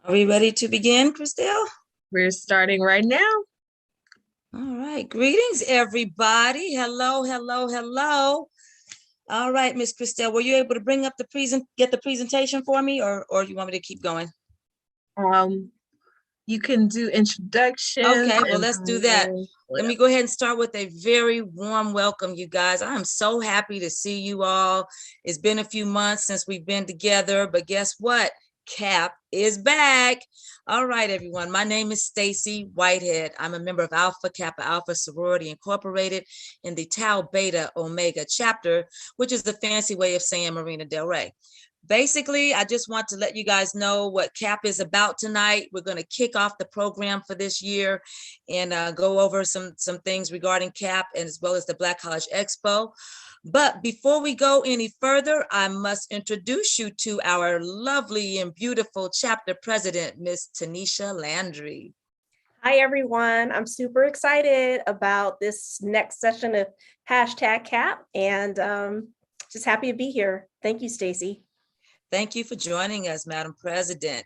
Are we ready to begin, Christelle? We're starting right now. All right. Greetings, everybody. Hello, hello, hello. All right, Miss Christelle, were you able to bring up get the presentation for me, or you want me to keep going? You can do introductions. Okay, well, let's do that. Let me go ahead and start with a very warm welcome, you guys. I'm so happy to see you all. It's been a few months since we've been together, but guess what? CAP is back. All right, everyone. My name is Stacy Whitehead. I'm a member of Alpha Kappa Alpha Sorority Incorporated in the Tau Beta Omega chapter, which is the fancy way of saying Marina Del Rey. Basically, I just want to let you guys know what CAP is about tonight. We're going to kick off the program for this year and go over some things regarding CAP, and as well as the Black College Expo. But before we go any further, I must introduce you to our lovely and beautiful chapter president, Miss Tanisha Landry. Hi, everyone. I'm super excited about this next session of #CAP, and just happy to be here. Thank you, Stacy. Thank you for joining us, Madam President.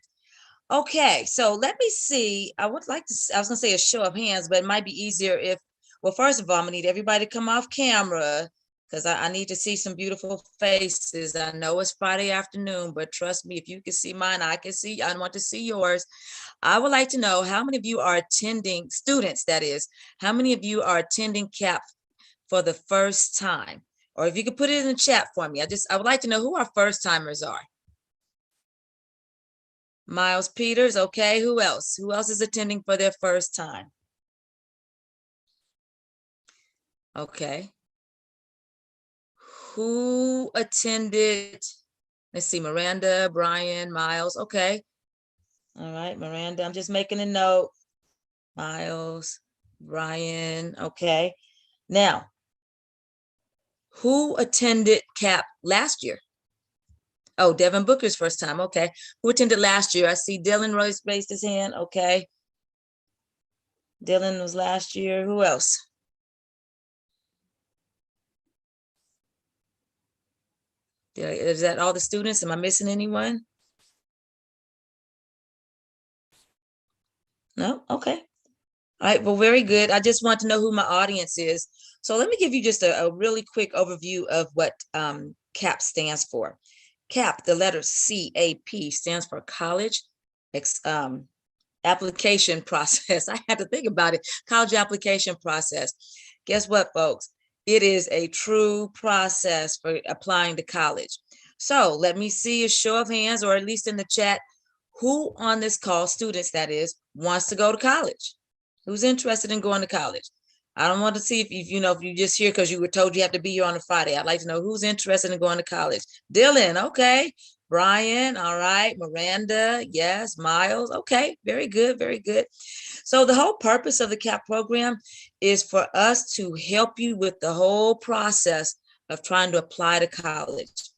Okay, so let me see. I was going to say a show of hands, but it might be easier if, well, first of all, I'm gonna need everybody to come off camera because I need to see some beautiful faces. I know it's Friday afternoon, but trust me, if you can see mine, I can see, I want to see yours. I would like to know how many of you are attending, students that is, how many of you are attending CAP for the first time? Or if you could put it in the chat for me. I would like to know who our first timers are. Miles Peters, okay, who else? Who else is attending for their first time? Okay. Who attended? Let's see, Miranda, Brian, Miles, okay. All right, Miranda, I'm just making a note. Miles, Brian, okay. Now, who attended CAP last year? Oh, Devin Booker's first time, okay. Who attended last year? I see Dylan Royce raised his hand, okay. Dylan was last year. Who else? Is that all the students? Am I missing anyone? No? Okay. All right, well, very good. I just want to know who my audience is. So let me give you just a really quick overview of what CAP stands for. CAP, the letter CAP, stands for College Application Process. I had to think about it. College Application Process. Guess what, folks? It is a true process for applying to college. So let me see a show of hands, or at least in the chat, who on this call, students that is, wants to go to college? Who's interested in going to college? I don't want to see if you just here because you were told you have to be here on a Friday. I'd like to know who's interested in going to college. Dylan, okay. Brian, all right. Miranda, yes. Miles, okay. Very good, very good. So the whole purpose of the CAP program is for us to help you with the whole process of trying to apply to college.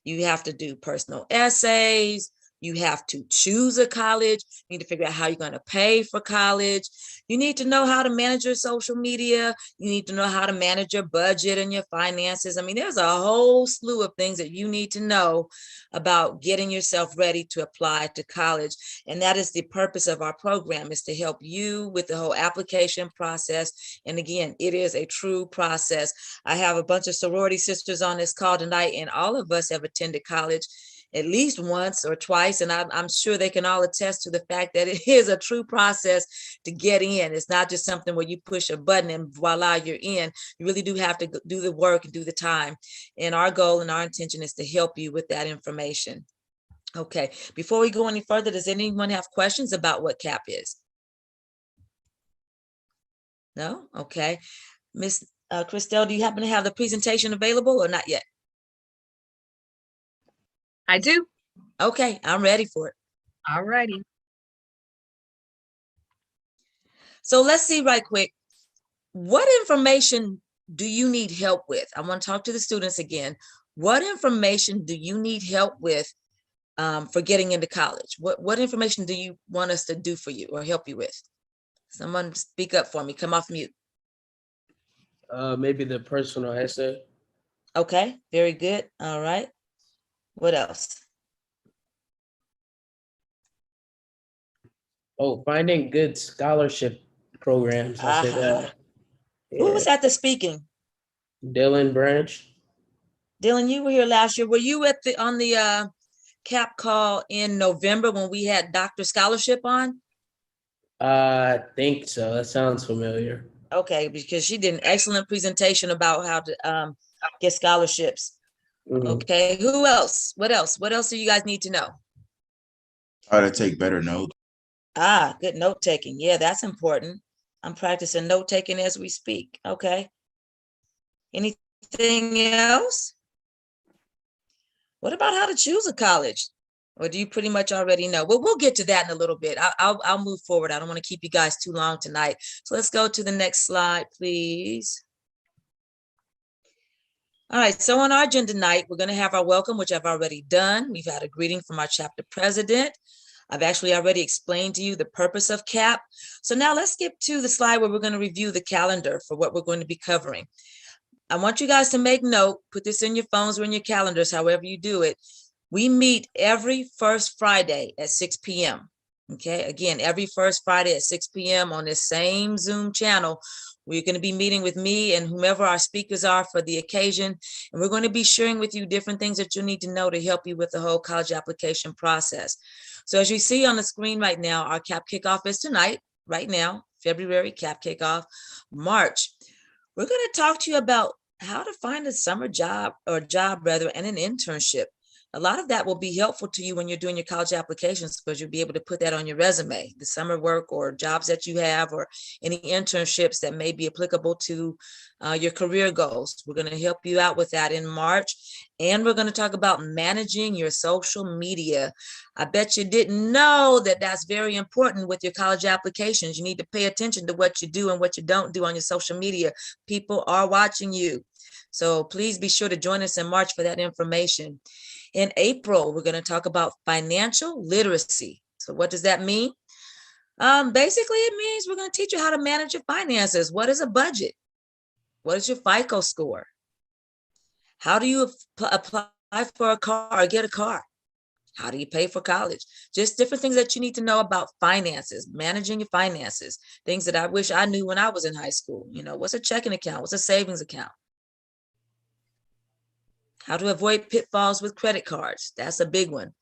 You have to do personal essays. You have to choose a college. You need to figure out how you're going to pay for college. You need to know how to manage your social media. You need to know how to manage your budget and your finances. I mean, there's a whole slew of things that you need to know about getting yourself ready to apply to college. And that is the purpose of our program, is to help you with the whole application process. And again, it is a true process. I have a bunch of sorority sisters on this call tonight, and all of us have attended college at least once or twice, and I'm sure they can all attest to the fact that it is a true process to get in. It's not just something where you push a button and voila, you're in. You really do have to do the work and do the time. And our goal and our intention is to help you with that information. Okay, before we go any further, does anyone have questions about what CAP is? No? Okay. Miss Christelle, do you happen to have the presentation available or not yet? I do. Okay, I'm ready for it. All righty. So let's see right quick. What information do you need help with? I want to talk to the students again. What information do you need help with for getting into college? What information do you want us to do for you or help you with? Someone speak up for me. Come off mute. Maybe the personal essay. Okay, very good. All right. What else? Oh, finding good scholarship programs. I'll say that. Who Yeah. was at the speaking? Dylan Branch. Dylan, you were here last year. Were you at the on the CAP call in November when we had Dr. Scholarship on? I think so. That sounds familiar. Okay, because she did an excellent presentation about how to get scholarships. Mhm. Okay, who else? What else? What else do you guys need to know? How to take better notes. Good note taking. Yeah, that's important. I'm practicing note taking as we speak. Okay. Anything else? What about how to choose a college? Or do you pretty much already know? Well, we'll get to that in a little bit. I'll move forward. I don't want to keep you guys too long tonight. So let's go to the next slide, please. All right, so on our agenda tonight, we're going to have our welcome, which I've already done. We've had a greeting from our chapter president. I've actually already explained to you the purpose of CAP. So now let's skip to the slide where we're going to review the calendar for what we're going to be covering. I want you guys to make note, put this in your phones or in your calendars, however you do it. We meet every first Friday at 6 p.m. Okay, again, every first Friday at 6 p.m. on this same Zoom channel. We're going to be meeting with me and whomever our speakers are for the occasion. And we're going to be sharing with you different things that you need to know to help you with the whole college application process. So as you see on the screen right now, our CAP kickoff is tonight, right now, February CAP kickoff, March. We're going to talk to you about how to find a summer job or job rather, and an internship. A lot of that will be helpful to you when you're doing your college applications because you'll be able to put that on your resume, the summer work or jobs that you have or any internships that may be applicable to your career goals. We're going to help you out with that in March. And we're going to talk about managing your social media. I bet you didn't know that that's very important with your college applications. You need to pay attention to what you do and what you don't do on your social media. People are watching you. So please be sure to join us in March for that information. In April, we're going to talk about financial literacy. So what does that mean? Basically, it means we're going to teach you how to manage your finances. What is a budget? What is your FICO score? How do you apply for a car or get a car? How do you pay for college? Just different things that you need to know about finances, managing your finances, things that I wish I knew when I was in high school. You know, what's a checking account? What's a savings account? How to avoid pitfalls with credit cards. That's a big one.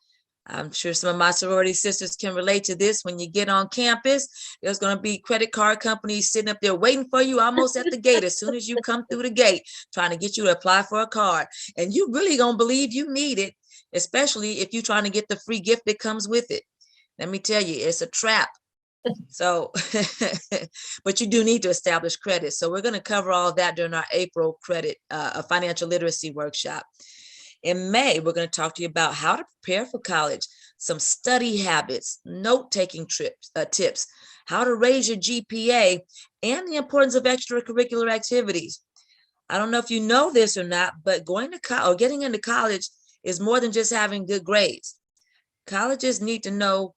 I'm sure some of my sorority sisters can relate to this. When you get on campus, there's going to be credit card companies sitting up there waiting for you almost at the gate as soon as you come through the gate, trying to get you to apply for a card. And you really going to believe you need it, especially if you're trying to get the free gift that comes with it. Let me tell you, it's a trap. So, but you do need to establish credit. So we're going to cover all of that during our April credit, financial literacy workshop. In May, we're going to talk to you about how to prepare for college, some study habits, note-taking tips, how to raise your GPA, and the importance of extracurricular activities. I don't know if you know this or not, but going to college or getting into college is more than just having good grades. Colleges need to know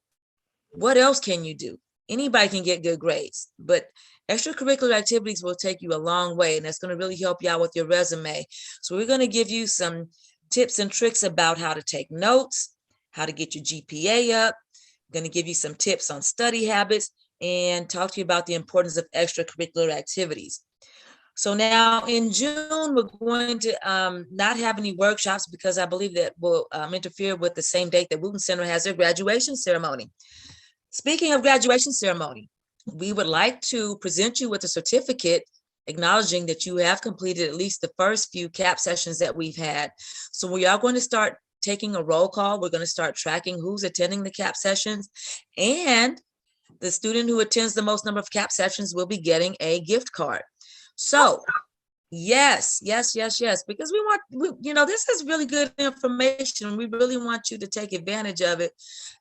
what else can you do. Anybody can get good grades, but extracurricular activities will take you a long way, and that's going to really help you out with your resume. So we're going to give you some tips and tricks about how to take notes, how to get your GPA up. I'm going to give you some tips on study habits and talk to you about the importance of extracurricular activities. So now in June, we're going to not have any workshops because I believe that will interfere with the same date that Wooten Center has their graduation ceremony. Speaking of graduation ceremony, we would like to present you with a certificate acknowledging that you have completed at least the first few CAP sessions that we've had. So we are going to start taking a roll call. We're going to start tracking who's attending the CAP sessions, and the student who attends the most number of CAP sessions will be getting a gift card. So yes, because we want, this is really good information. We really want you to take advantage of it.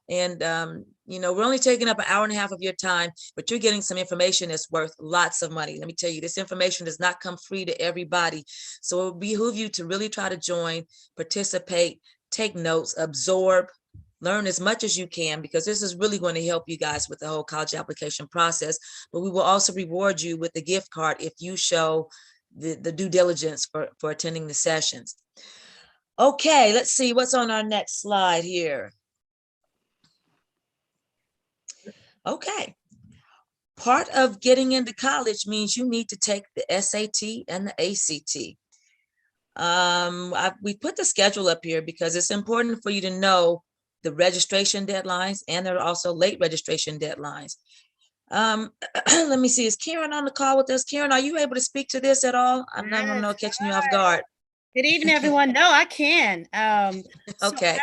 And, we're only taking up an hour and a half of your time, but you're getting some information that's worth lots of money. Let me tell you, this information does not come free to everybody. So it will behoove you to really try to join, participate, take notes, absorb, learn as much as you can, because this is really going to help you guys with the whole college application process. But we will also reward you with the gift card if you show the due diligence for attending the sessions. Okay, let's see what's on our next slide here. Okay. Part of getting into college means you need to take the SAT and the ACT. We put the schedule up here because it's important for you to know the registration deadlines, and there are also late registration deadlines. Let me see, is Karen on the call with us? Karen, are you able to speak to this at all? I'm not catching you off guard. Good evening, everyone. No, I can. Okay.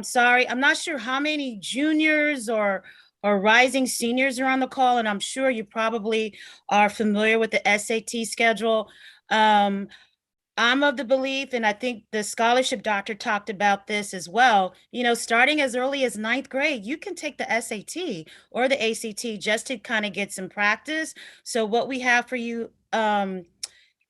Sorry, I'm not sure how many juniors or rising seniors are on the call, and I'm sure you probably are familiar with the SAT schedule. I'm of the belief, and I think the scholarship doctor talked about this as well, starting as early as 9th grade, you can take the SAT or the ACT just to kind of get some practice. So what we have for you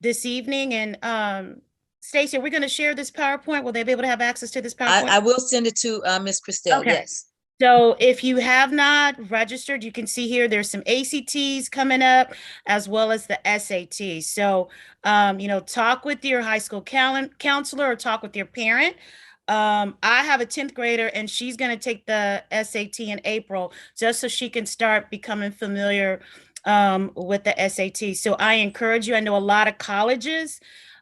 this evening, and Stacey, are we going to share this PowerPoint? Will they be able to have access to this PowerPoint? I will send it to Ms. Christelle, Okay. yes. So if you have not registered, you can see here, there's some ACTs coming up as well as the SAT. So, talk with your high school counselor or talk with your parent. I have a 10th grader and she's going to take the SAT in April just so she can start becoming familiar with the SAT. So I encourage you, I know a lot of colleges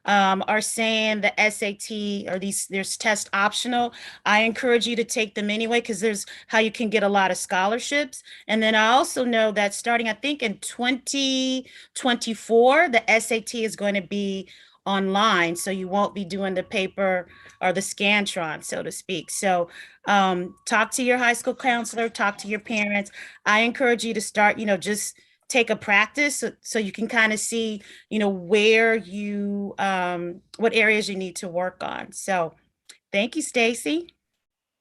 are saying the SAT or there's test optional. I encourage you to take them anyway because there's how you can get a lot of scholarships. And then I also know that starting, I think in 2024, the SAT is going to be online, so you won't be doing the paper or the Scantron, so to speak. So talk to your high school counselor, talk to your parents. I encourage you to start, just take a practice so you can kind of see, where you, what areas you need to work on. So thank you, Stacey.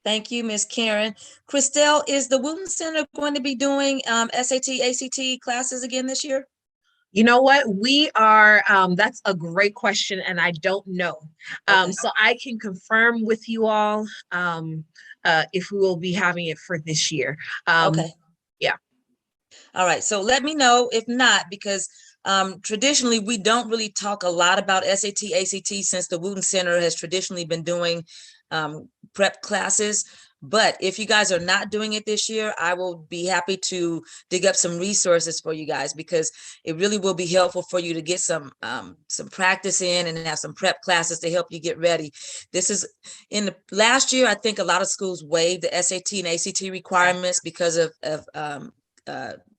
Thank you, Ms. Karen. Christelle, is the Wooten Center going to be doing SAT, ACT classes again this year? You know what? We are, that's a great question, and I don't know. Okay. So I can confirm with you all if we will be having it for this year. Okay. Yeah. All right, so let me know if not, because traditionally we don't really talk a lot about SAT, ACT since the Wooten Center has traditionally been doing prep classes. But if you guys are not doing it this year, I will be happy to dig up some resources for you guys because it really will be helpful for you to get some practice in and have some prep classes to help you get ready. This is in the last year, I think a lot of schools waived the SAT and ACT requirements because of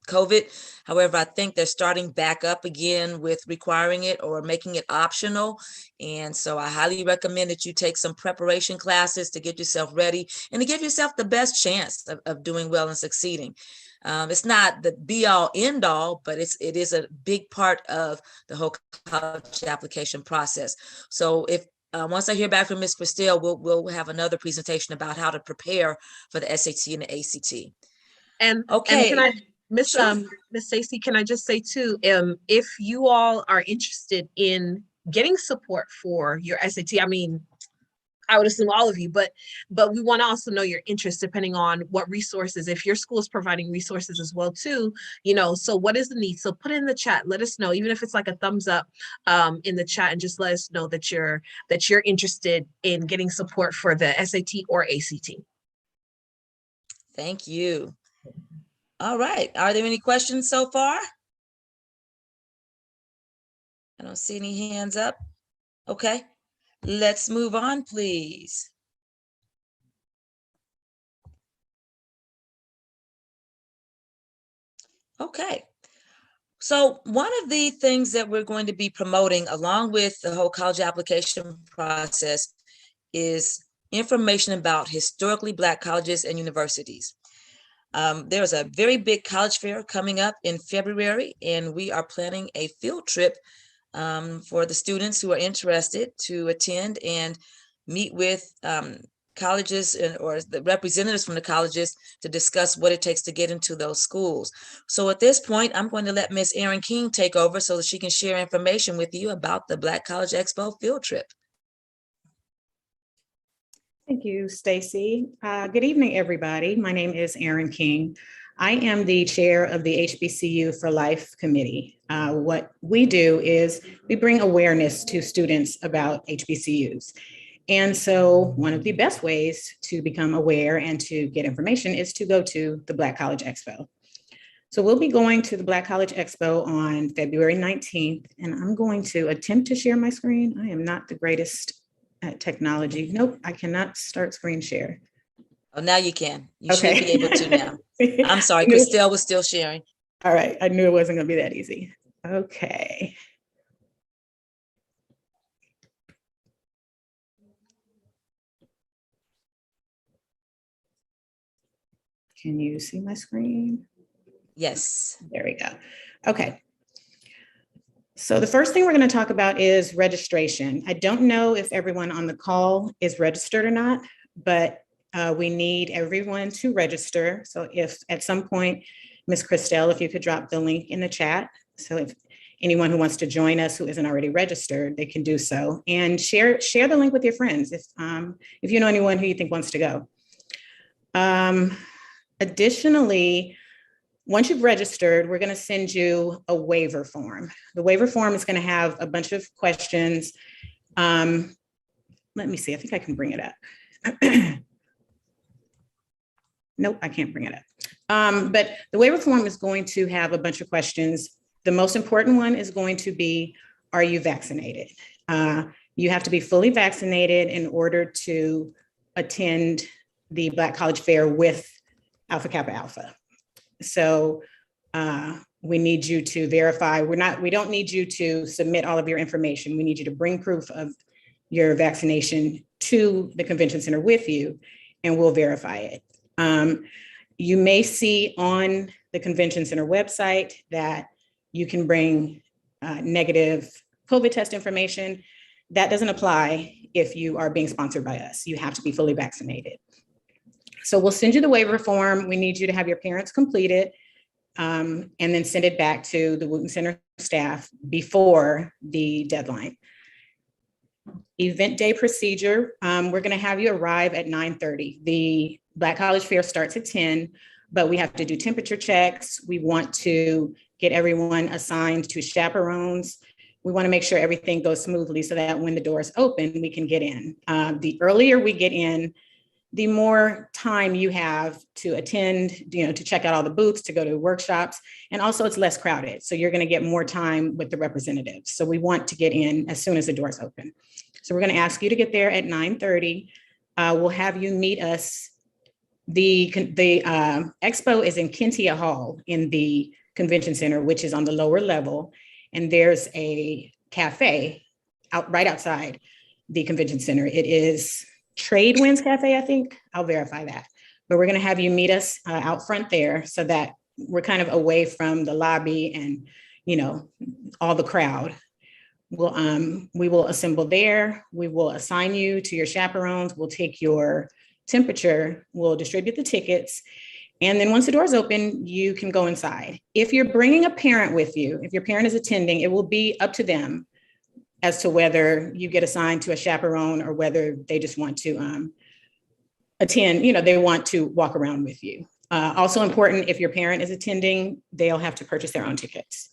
COVID. However, I think they're starting back up again with requiring it or making it optional. And so I highly recommend that you take some preparation classes to get yourself ready and to give yourself the best chance of doing well and succeeding. It's not the be all end all, but it is a big part of the whole college application process. So if once I hear back from Ms. Christelle, we'll have another presentation about how to prepare for the SAT and the ACT. And okay. And can I, Miss Sure. Miss Stacey, can I just say too, if you all are interested in getting support for your SAT, I mean, I would assume all of you, but we want to also know your interest depending on what resources, if your school is providing resources as well too, so what is the need? So put it in the chat, let us know, even if it's like a thumbs up in the chat, and just let us know that you're interested in getting support for the SAT or ACT. Thank you. All right. Are there any questions so far? I don't see any hands up. Okay. Let's move on, please. Okay. So one of the things that we're going to be promoting along with the whole college application process is information about historically Black colleges and universities. There's a very big college fair coming up in February, and we are planning a field trip for the students who are interested to attend and meet with colleges or the representatives from the colleges to discuss what it takes to get into those schools. So at this point, I'm going to let Ms. Erin King take over so that she can share information with you about the Black College Expo field trip. Thank you, Stacey. Good evening, everybody. My name is Erin King. I am the chair of the HBCU for Life Committee. What we do is we bring awareness to students about HBCUs. And so one of the best ways to become aware and to get information is to go to the Black College Expo. So we'll be going to the Black College Expo on February 19th, and I'm going to attempt to share my screen. I am not the greatest at technology. Nope, I cannot start screen share. Oh, now you can. You should Okay. be able to now. I'm sorry, I knew- Christelle was still sharing. All right, I knew it wasn't gonna be that easy. Okay. Can you see my screen? Yes. There we go. Okay. So the first thing we're going to talk about is registration. I don't know if everyone on the call is registered or not, but we need everyone to register. So if at some point, Ms. Christelle, if you could drop the link in the chat. So if anyone who wants to join us who isn't already registered, they can do so. And share the link with your friends if you know anyone who you think wants to go. Additionally, once you've registered, we're going to send you a waiver form. The waiver form is going to have a bunch of questions. Let me see, I think I can bring it up. Nope, I can't bring it up. But the waiver form is going to have a bunch of questions. The most important one is going to be, are you vaccinated? You have to be fully vaccinated in order to attend the Black College Fair with Alpha Kappa Alpha. So we need you to verify. We don't need you to submit all of your information. We need you to bring proof of your vaccination to the convention center with you, and we'll verify it. You may see on the convention center website that you can bring negative COVID test information. That doesn't apply if you are being sponsored by us. You have to be fully vaccinated. So we'll send you the waiver form. We need you to have your parents complete it and then send it back to the Wooten Center staff before the deadline. Event day procedure, we're gonna have you arrive at 9:30. The Black College Fair starts at 10, but we have to do temperature checks. We want to get everyone assigned to chaperones. We wanna make sure everything goes smoothly so that when the doors open, we can get in. The earlier we get in, the more time you have to attend, to check out all the booths, to go to workshops, and also it's less crowded. So you're gonna get more time with the representatives. So we want to get in as soon as the doors open. So we're gonna ask you to get there at 9:30. We'll have you meet us. The expo is in Kentia Hall in the convention center, which is on the lower level. And there's a cafe right outside the convention center. It is Trade Winds Cafe, I think. I'll verify that. But we're going to have you meet us out front there so that we're kind of away from the lobby and, all the crowd. We will assemble there. We will assign you to your chaperones. We'll take your temperature. We'll distribute the tickets. And then once the doors open, you can go inside. If you're bringing a parent with you, if your parent is attending, it will be up to them as to whether you get assigned to a chaperone or whether they just want to attend, they want to walk around with you. Also important, if your parent is attending, they'll have to purchase their own tickets.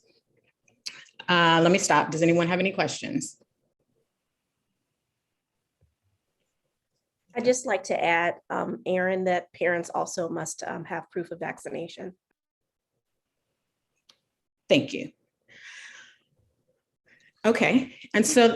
Let me stop. Does anyone have any questions? I'd just like to add, Erin, that parents also must have proof of vaccination. Thank you. Okay, and so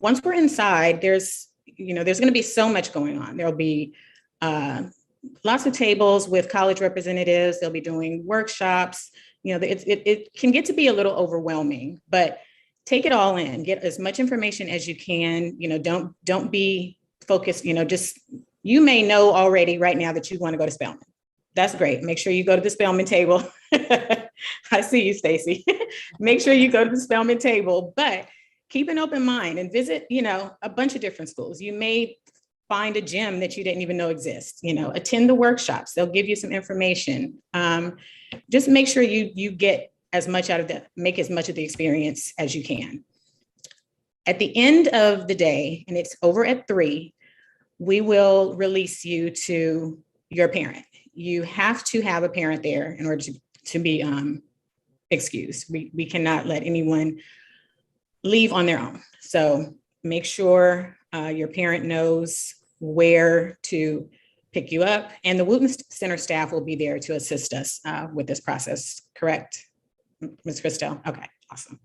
once we're inside, there's going to be so much going on. There'll be lots of tables with college representatives. They'll be doing workshops. It can get to be a little overwhelming, but take it all in. Get as much information as you can. Don't be focused. You may know already right now that you want to go to Spelman. That's great. Make sure you go to the Spelman table. I see you, Stacy. Make sure you go to the Spelman table, but keep an open mind and visit, a bunch of different schools. You may find a gym that you didn't even know exists. Attend the workshops. They'll give you some information. Just make sure you get as much make as much of the experience as you can. At the end of the day, and it's over at 3, we will release you to your parent. You have to have a parent there in order to be excused. We cannot let anyone leave on their own. So make sure your parent knows where to pick you up, and the Wooten Center staff will be there to assist us with this process, correct? Ms. Christel? Okay, awesome.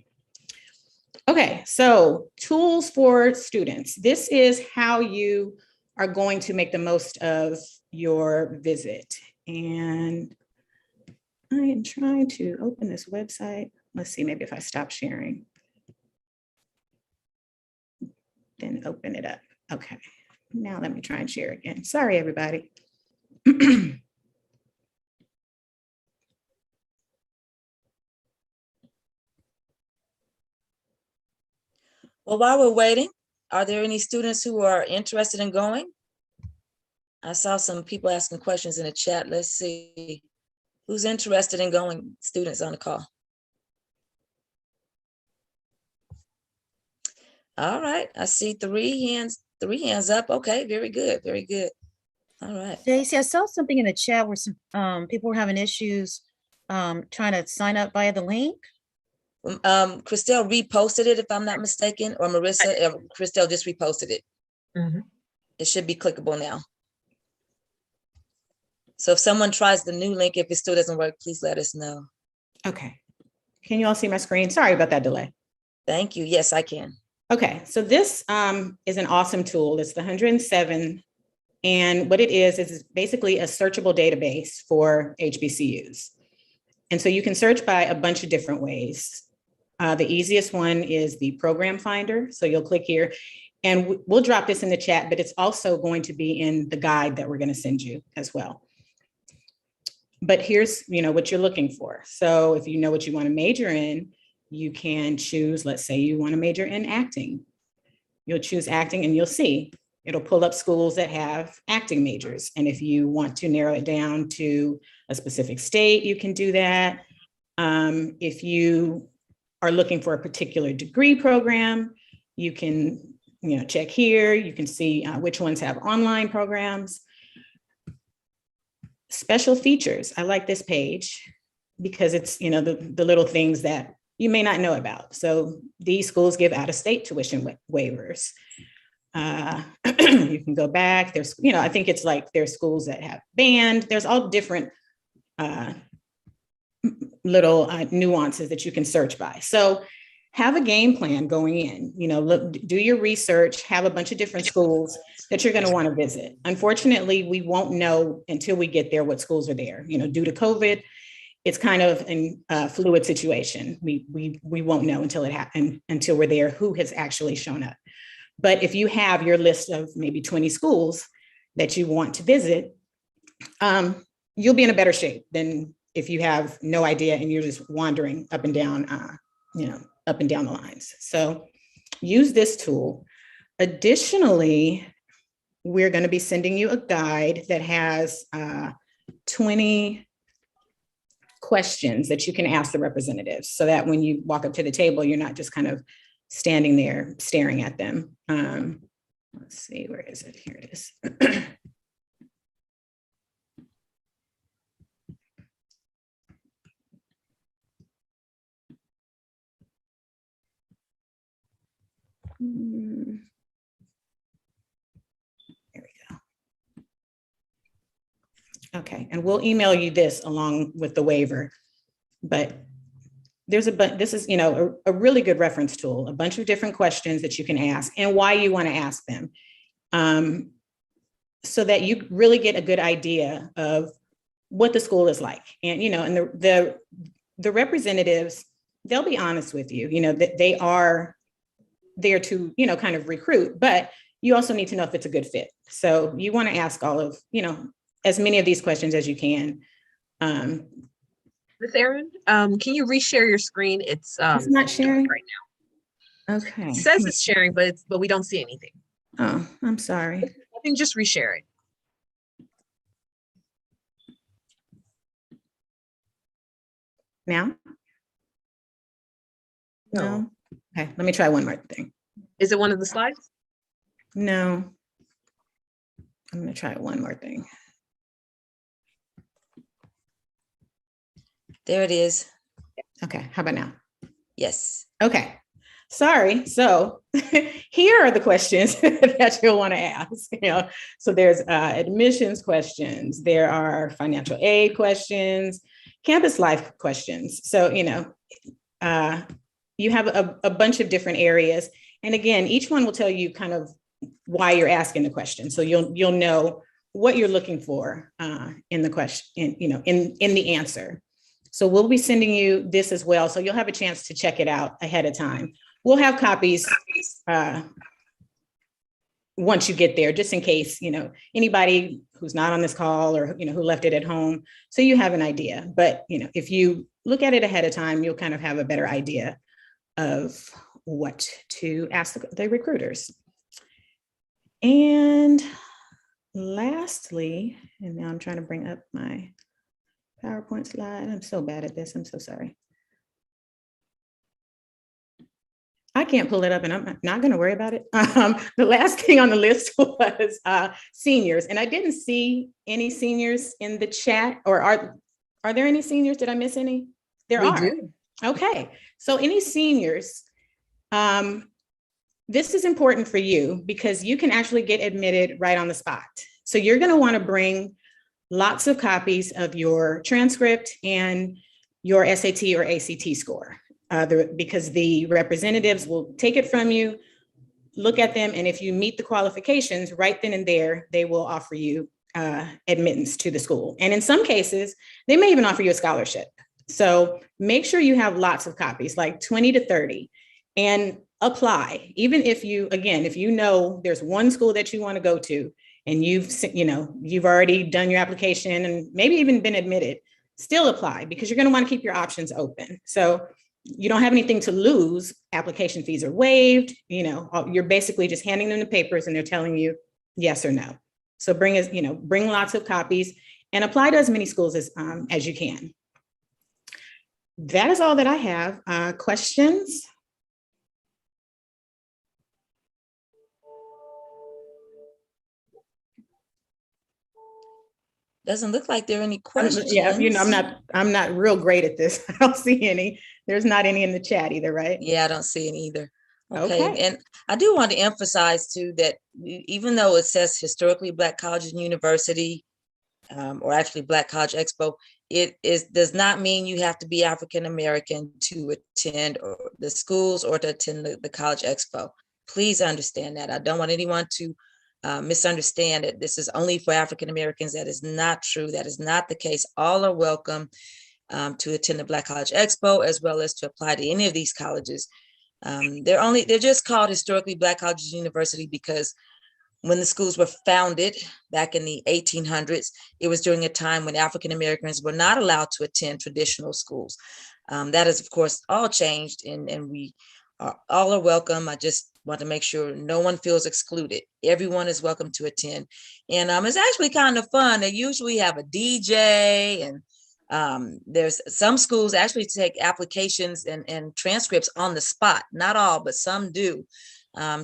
Okay, so tools for students. This is how you are going to make the most of your visit. And I am trying to open this website. Let's see, maybe if I stop sharing, then open it up. Okay, now let me try and share again. Sorry, everybody. Well, while we're waiting, are there any students who are interested in going? I saw some people asking questions in the chat. Let's see. Who's interested in going? Students on the call. All right, I see three hands up. Okay, very good, very good. All right. Daisy, I saw something in the chat where some people were having issues trying to sign up via the link. Christelle reposted it, if I'm not mistaken, or Marissa, Christelle just reposted it. Mhm. It should be clickable now. So if someone tries the new link, if it still doesn't work, please let us know. Okay, can you all see my screen? Sorry about that delay. Thank you. Yes, I can. Okay, so this is an awesome tool. It's the 107. And what it is basically a searchable database for HBCUs. And so you can search by a bunch of different ways. The easiest one is the program finder. So you'll click here, and we'll drop this in the chat, but it's also going to be in the guide that we're going to send you as well. But here's, what you're looking for. So if you know what you want to major in, you can choose, let's say you want to major in acting. You'll choose acting, and you'll see it'll pull up schools that have acting majors. And if you want to narrow it down to a specific state, you can do that. If you are looking for a particular degree program, you can, check here. You can see which ones have online programs. Special features. I like this page because it's, the little things that you may not know about. So these schools give out-of-state tuition waivers. You can go back. There's, I think it's like there's schools that have band. There's all different little nuances that you can search by. So have a game plan going in, look, do your research, have a bunch of different schools that you're going to want to visit. Unfortunately, we won't know until we get there what schools are there. Due to COVID, it's kind of a fluid situation. We won't know until it happens, until we're there, who has actually shown up. But if you have your list of maybe 20 schools that you want to visit, you'll be in a better shape than if you have no idea and you're just wandering up and down, up and down the lines. So use this tool. Additionally, we're going to be sending you a guide that has 20 questions that you can ask the representatives, so that when you walk up to the table, you're not just kind of standing there staring at them. Let's see, where is it? Here it is. There we go. Okay, and we'll email you this along with the waiver, but this is, a really good reference tool, a bunch of different questions that you can ask and why you want to ask them, so that you really get a good idea of what the school is like. And, and the representatives, they'll be honest with you, that they are there to, kind of recruit, but you also need to know if it's a good fit. So you want to ask all of, as many of these questions as you can. Miss Erin, can you reshare your screen? It's not sharing right now. Okay. It says it's sharing, but we don't see anything. Oh, I'm sorry. I think just reshare it. Now? No. Okay, let me try one more thing. Is it one of the slides? No. I'm going to try one more thing. There it is. Okay, how about now? Yes. Okay, sorry. So here are the questions that you'll want to ask. So there's admissions questions. There are financial aid questions, campus life questions. So, you have a bunch of different areas. And again, each one will tell you kind of why you're asking the question. So you'll know what you're looking for in the question, in the answer. So we'll be sending you this as well. So you'll have a chance to check it out ahead of time. We'll have copies once you get there, just in case, anybody who's not on this call or, who left it at home. So you have an idea. But, if you look at it ahead of time, you'll kind of have a better idea of what to ask the recruiters. And lastly, and now I'm trying to bring up my PowerPoint slide. I'm so bad at this. I'm so sorry. I can't pull it up and I'm not going to worry about it. The last thing on the list was seniors. And I didn't see any seniors in the chat, or are there any seniors? Did I miss any? There are. do. Okay. So any seniors, this is important for you because you can actually get admitted right on the spot. So you're going to want to bring lots of copies of your transcript and your SAT or ACT score. Because the representatives will take it from you, look at them, and if you meet the qualifications right then and there, they will offer you admittance to the school. And in some cases, they may even offer you a scholarship. So make sure you have lots of copies, like 20 to 30, and apply. Even if if you know there's one school that you want to go to, and you've already done your application and maybe even been admitted, still apply because you're going to want to keep your options open. So you don't have anything to lose. Application fees are waived. You're basically just handing them the papers and they're telling you yes or no. So bring lots of copies and apply to as many schools as you can. That is all that I have. Questions? Doesn't look like there are any questions. Yeah, I'm not real great at this. I don't see any. There's not any in the chat either, right? Yeah, I don't see any either. Okay. Okay. And I do want to emphasize too that even though it says historically Black colleges and university, or actually Black College Expo, does not mean you have to be African American to attend the schools or to attend the College Expo. Please understand that. I don't want anyone to misunderstand it. This is only for African Americans. That is not true. That is not the case. All are welcome to attend the Black College Expo, as well as to apply to any of these colleges. They're just called historically Black colleges and university because when the schools were founded back in the 1800s, it was during a time when African Americans were not allowed to attend traditional schools. That has, of course, all changed, and we all are welcome. I just want to make sure no one feels excluded. Everyone is welcome to attend. And it's actually kind of fun. They usually have a DJ, and there's some schools actually take applications and transcripts on the spot. Not all, but some do.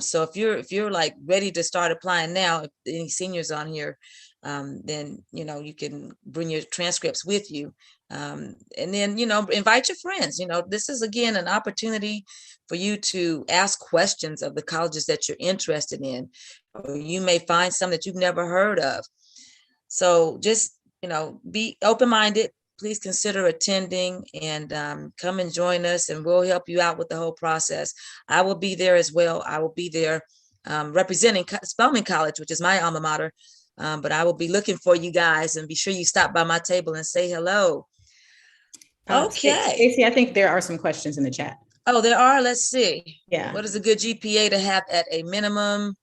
So if you're like ready to start applying now, if any seniors on here, then you can bring your transcripts with you, and then invite your friends. This is again an opportunity for you to ask questions of the colleges that you're interested in, or you may find some that you've never heard of. So just be open-minded. Please consider attending and come and join us, and we'll help you out with the whole process. I will be there as well. I will be there representing Spelman College, which is my alma mater, but I will be looking for you guys, and be sure you stop by my table and say hello. Okay. Stacey, I think there are some questions in the chat. Oh, there are. Let's see. Yeah. What is a good GPA to have at a minimum?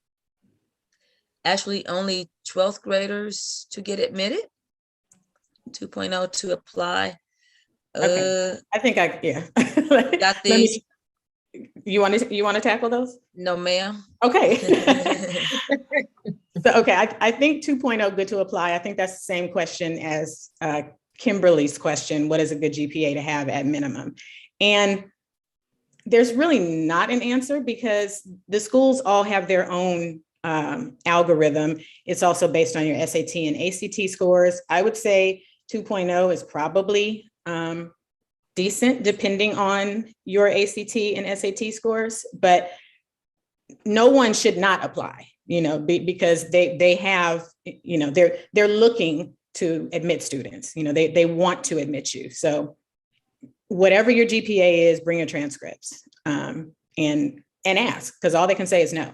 Actually, only 12th graders to get admitted. 2.0 to apply. Okay. I think yeah. Got these. You want to tackle those? No, ma'am. Okay. So, okay, I think 2.0 good to apply. I think that's the same question as Kimberly's question. What is a good GPA to have at minimum? And there's really not an answer because the schools all have their own algorithm. It's also based on your SAT and ACT scores. I would say 2.0 is probably decent depending on your ACT and SAT scores, but no one should not apply, because they have, they're looking to admit students, they want to admit you. So whatever your GPA is, bring your transcripts, and ask, because all they can say is no.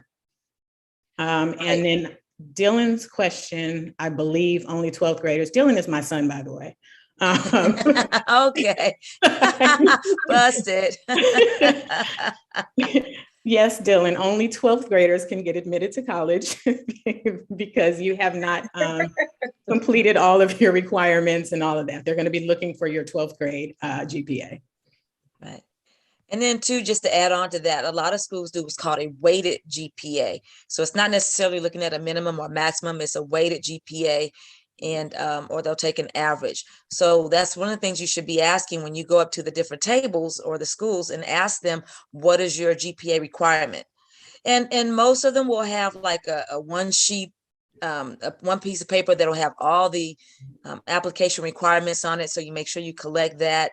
And then Dylan's question, I believe only 12th graders. Dylan is my son, by the way. Okay. Busted. Yes, Dylan, only 12th graders can get admitted to college because you have not completed all of your requirements and all of that. They're going to be looking for your 12th grade GPA. Right. And then too, just to add on to that, a lot of schools do what's called a weighted GPA. So it's not necessarily looking at a minimum or maximum, it's a weighted GPA, and or they'll take an average. So that's one of the things you should be asking when you go up to the different tables or the schools and ask them, what is your GPA requirement? And most of them will have like a one sheet, one piece of paper that'll have all the application requirements on it. So you make sure you collect that.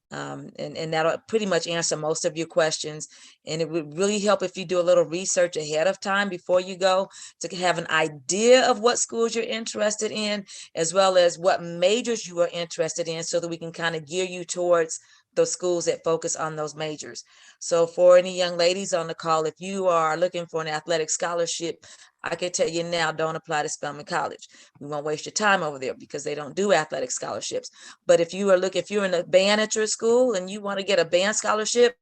And that'll pretty much answer most of your questions. And it would really help if you do a little research ahead of time before you go, to have an idea of what schools you're interested in, as well as what majors you are interested in, so that we can kind of gear you towards those schools that focus on those majors. So for any young ladies on the call, if you are looking for an athletic scholarship, I can tell you now, don't apply to Spelman College. We won't waste your time over there because they don't do athletic scholarships. But if you're in a band at your school and you want to get a band scholarship,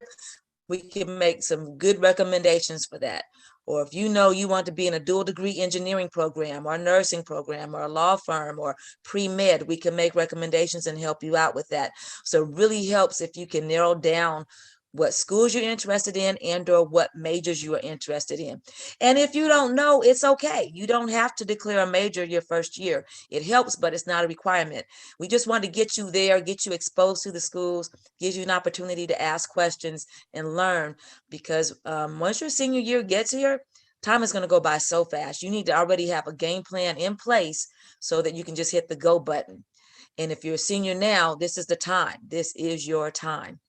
we can make some good recommendations for that. Or if you want to be in a dual degree engineering program or a nursing program or a law firm or pre-med, we can make recommendations and help you out with that. So it really helps if you can narrow down what schools you're interested in and or what majors you are interested in. And if you don't know, it's okay. You don't have to declare a major your first year. It helps, but it's not a requirement. We just want to get you there, get you exposed to the schools, gives you an opportunity to ask questions and learn, because once your senior year gets here, time is going to go by so fast. You need to already have a game plan in place so that you can just hit the go button. And if you're a senior now, this is the time. This is your time.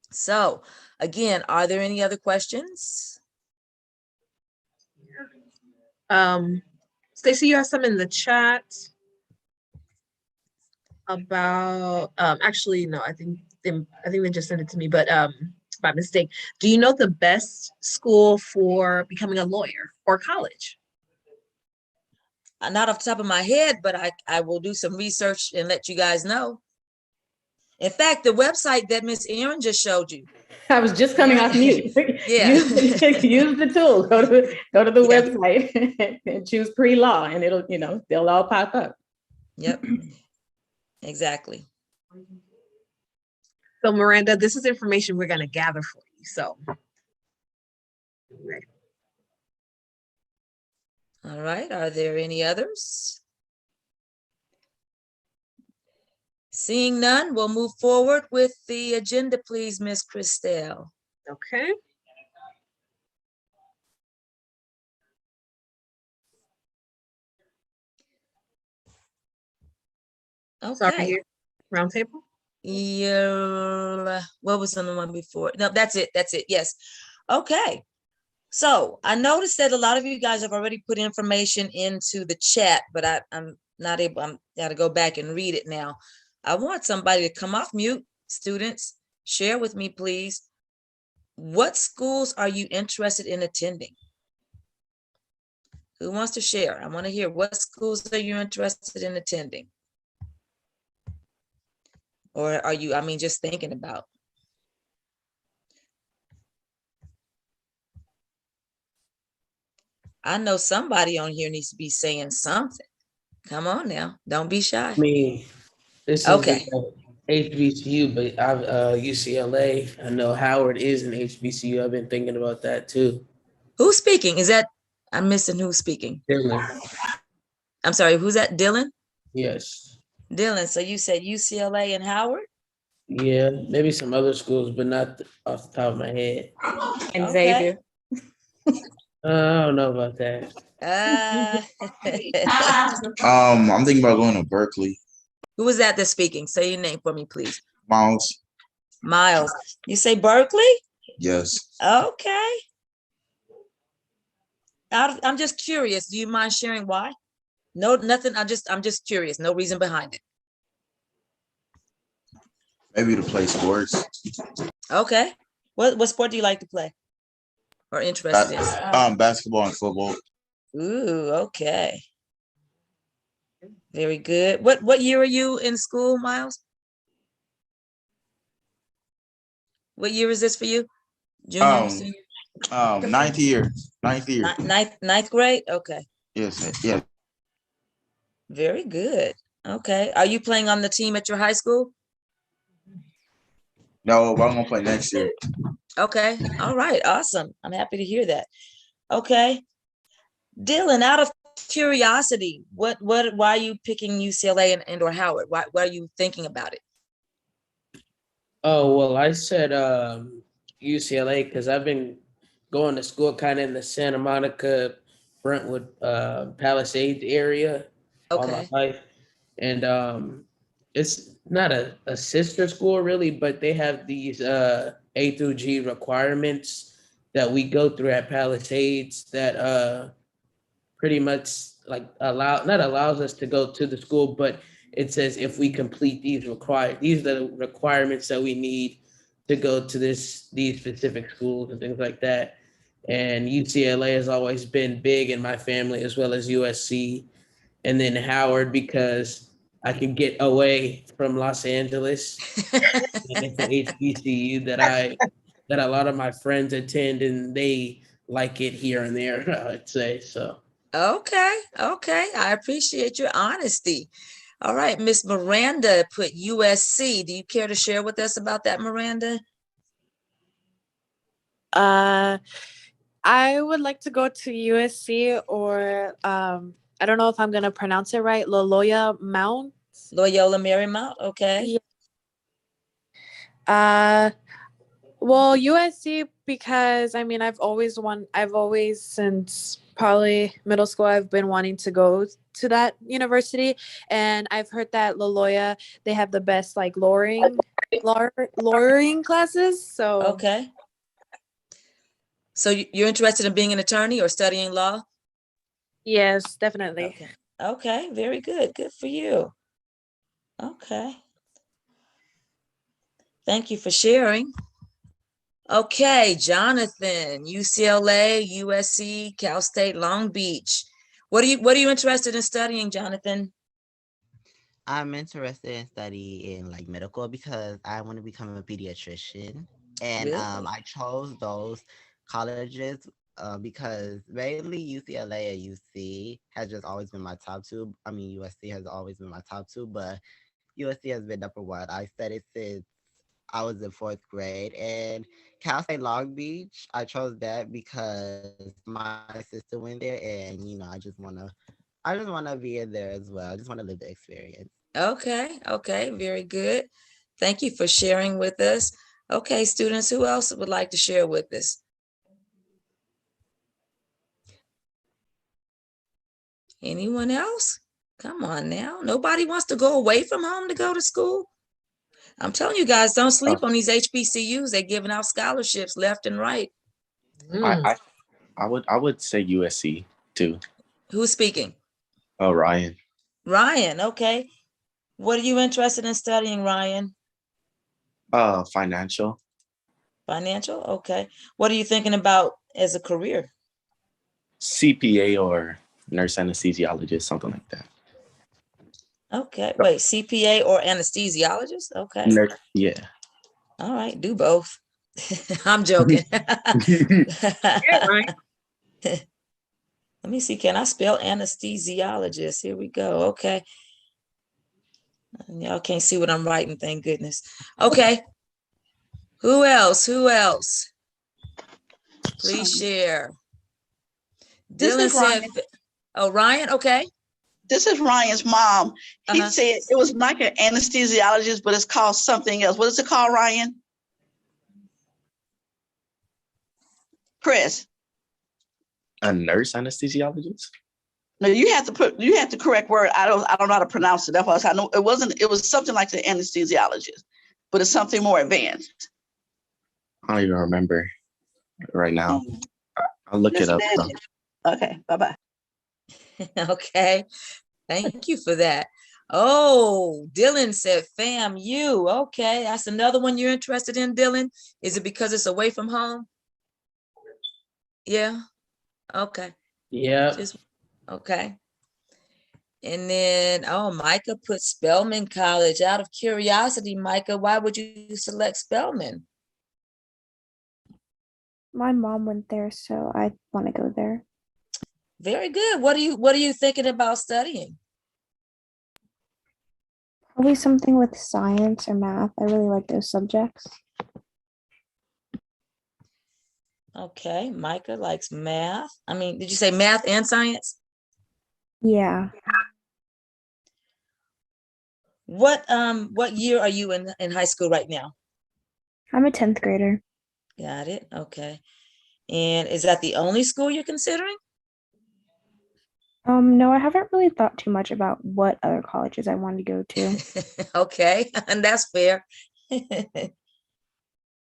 So again, are there any other questions? Stacey, you have some in the chat about, actually, no, I think they just sent it to me, but by mistake. Do you know the best school for becoming a lawyer or college? Not off the top of my head, but I will do some research and let you guys know. In fact, the website that Miss Erin just showed you. I was just coming off mute. Yeah. Use the tool. Go to the website and choose pre-law, and it'll, they'll all pop up. Yep. Exactly. So Miranda, this is information we're going to gather for you. So. All right. Are there any others? Seeing none, we'll move forward with the agenda, please, Ms. Christelle. Okay. Okay. Roundtable? Yeah. What was on the one before? No, that's it. That's it. Yes. Okay. So I noticed that a lot of you guys have already put information into the chat, but I'm not able, I'm got to go back and read it now. I want somebody to come off mute. Students, share with me, please. What schools are you interested in attending? Who wants to share? I want to hear, what schools are you interested in attending? Or are you, just thinking about? I know somebody on here needs to be saying something. Come on now, don't be shy. This is okay. HBCU, but I've UCLA. I know Howard is an HBCU. I've been thinking about that too. Who's speaking? Is that, I'm missing who's speaking? Dylan. I'm sorry, who's that? Dylan? Yes. Dylan, so you said UCLA and Howard? Yeah, maybe some other schools, but not off the top of my head. And Xavier. I don't know about that. I'm thinking about going to Berkeley. Who was that that's speaking? Say your name for me, please. Miles. Miles, you say Berkeley? Yes. Okay. I'm just curious. Do you mind sharing why? No, nothing. I'm just curious. No reason behind it. Maybe to play sports. Okay. What sport do you like to play or interested in? Basketball and football. Ooh, okay. Very good. What year are you in school, Miles? What year is this for you? Junior, Um, senior? Ninth year. Ninth grade? Okay. Yes. Yeah. Very good. Okay. Are you playing on the team at your high school? No, but I'm gonna play next year. Okay. All right. Awesome. I'm happy to hear that. Okay. Dylan, out of curiosity, why are you picking UCLA and or Howard? Why are you thinking about it? Oh, well, I said UCLA because I've been going to school kind of in the Santa Monica, Brentwood, Palisades area all my Okay. life. And it's not a sister school really, but they have these A through G requirements that we go through at Palisades that pretty much like not allows us to go to the school, but it says if we complete these these are the requirements that we need to go to these specific schools and things like that. And UCLA has always been big in my family, as well as USC, and then Howard because I can get away from Los Angeles. And it's an HBCU that a lot of my friends attend, and they like it here and there. I'd say so. Okay. Okay. I appreciate your honesty. All right. Miss Miranda put USC. Do you care to share with us about that, Miranda? I would like to go to USC or I don't know if I'm gonna pronounce it right, Loyola Mount. Loyola Marymount. Okay. Yeah. Well, USC because I mean I've always since probably middle school I've been wanting to go to that university, and I've heard that Loyola they have the best like lawyering classes. So Okay. So you're interested in being an attorney or studying law? yes, definitely. Okay. Okay. Very good. Good for you. Okay. Thank you for sharing. Okay, Jonathan, UCLA, USC, Cal State, Long Beach. What are you interested in studying, Jonathan? I'm interested in studying like medical because I want to become a pediatrician. And Really? I chose those colleges because mainly UCLA and UC has just always been my top two. I mean, USC has always been my top two, but USC has been number one. I studied since I was in fourth grade. And Cal State Long Beach, I chose that because my sister went there, and I just wanna be in there as well. I just want to live the experience. Okay, okay, very good. Thank you for sharing with us. Okay, students, who else would like to share with us? Anyone else? Come on now. Nobody wants to go away from home to go to school. I'm telling you guys, don't sleep on these HBCUs. They're giving out scholarships left and right. I would say USC too. Who's speaking? Oh, Ryan. Ryan, okay. What are you interested in studying, Ryan? Financial. Financial, okay. What are you thinking about as a career? CPA or nurse anesthesiologist, something like that. Okay, wait, CPA or anesthesiologist? Okay. Yeah. All right, do both. I'm joking. Right. Let me see, can I spell anesthesiologist? Here we go, okay. Y'all can't see what I'm writing, thank goodness. Okay. Who else? Who else? Please share. This Dylan is said, Ryan. oh, Ryan, okay. This is Ryan's mom. He Uh-huh. said it was like an anesthesiologist, but it's called something else. What is it called, Ryan? Chris. A nurse anesthesiologist? No, you have the correct word. I don't know how to pronounce it. That's why I know it was something like the anesthesiologist. but it's something more advanced. I don't even remember right now. I'll look Just it up. imagine. Okay, bye-bye. Okay, thank you for that. Oh, Dylan said FAMU. Okay, that's another one you're interested in, Dylan. Is it because it's away from home? Yeah, okay, Yeah. just, okay. And then, oh, Micah put Spelman College. Out of curiosity, Micah, why would you select Spelman? My mom went there, so I want to go there. Very good. What are you thinking about studying? Probably something with science or math. I really like those subjects. Okay, Micah likes math. I mean, did you say math and science? Yeah. What year are you in high school right now? I'm a 10th grader. Got it. Okay. And is that the only school you're considering? No, I haven't really thought too much about what other colleges I want to go to. Okay, and that's fair.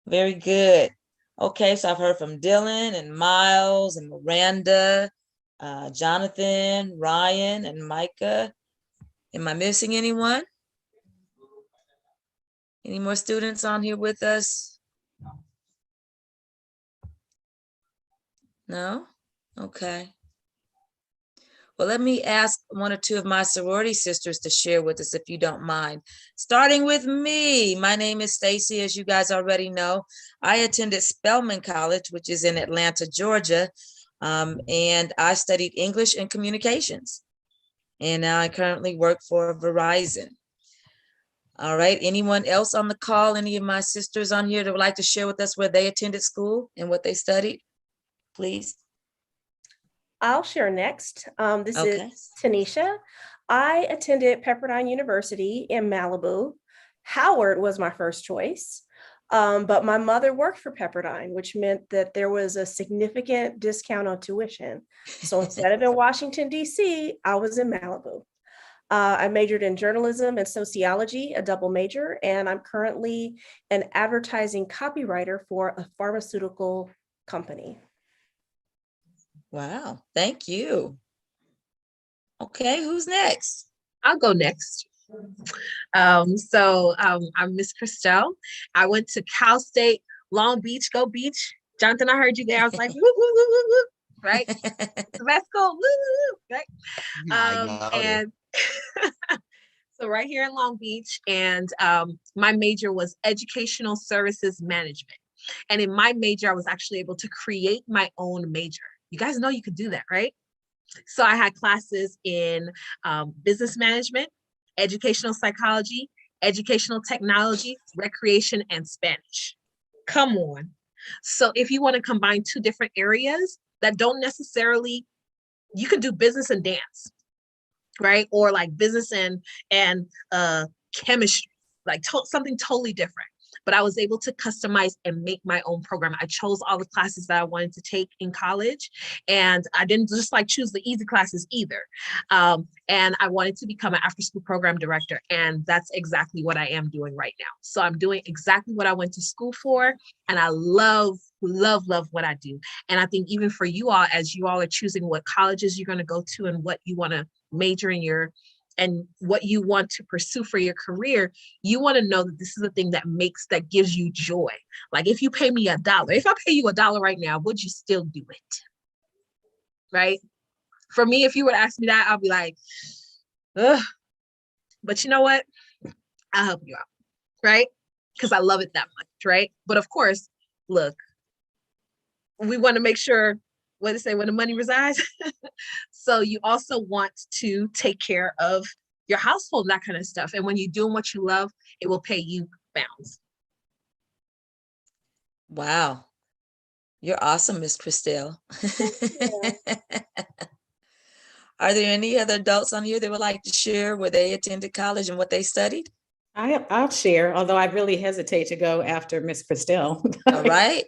Very good. Okay, so I've heard from Dylan and Miles and Miranda, Jonathan, Ryan, and Micah. Am I missing anyone? Any more students on here with us? No? Okay. Well, let me ask one or two of my sorority sisters to share with us, if you don't mind. Starting with me, my name is Stacy, as you guys already know. I attended Spelman College, which is in Atlanta, Georgia, and I studied English and communications. And now I currently work for Verizon. All right, anyone else on the call, any of my sisters on here that would like to share with us where they attended school and what they studied, please? I'll share next. This Okay. is Tanisha. I attended Pepperdine University in Malibu. Howard was my first choice, but my mother worked for Pepperdine, which meant that there was a significant discount on tuition. So instead of in Washington, D.C., I was in Malibu. I majored in journalism and sociology, a double major, and I'm currently an advertising copywriter for a pharmaceutical company. Wow, thank you. Okay, who's next? I'll go next. I'm Miss Christelle. I went to Cal State, Long Beach, go Beach. Jonathan, I heard you there. I was like, woo, woo, woo, woo, woo, right? The best school, woo, woo, woo, right? And so right here in Long Beach, and my major was educational services management. And in my major, I was actually able to create my own major. You guys know you could do that, right? So I had classes in business management, educational psychology, educational technology, recreation, and Spanish. Come on. So if you want to combine two different areas that don't necessarily, you could do business and dance, right? Or like business and chemistry, like something totally different. But I was able to customize and make my own program. I chose all the classes that I wanted to take in college. And I didn't just like choose the easy classes either. And I wanted to become an after-school program director. And that's exactly what I am doing right now. So I'm doing exactly what I went to school for. And I love what I do. And I think even for you all, as you all are choosing what colleges you're going to go to and what you want to major in and what you want to pursue for your career, you want to know that this is the thing that gives you joy. Like if you pay me $1, if I pay you $1 right now, would you still do it? Right? For me, if you would ask me that, I'll be like, ugh. But you know what? I'll help you out, right? Because I love it that much, right? But of course, look, we want to make sure, what they say, when the money resides. So you also want to take care of your household, that kind of stuff. And when you're doing what you love, it will pay you bounds. Wow. You're awesome, Miss Christelle. Are there any other adults on here that would like to share where they attended college and what they studied? I'll share, although I really hesitate to go after Miss Christelle. All right.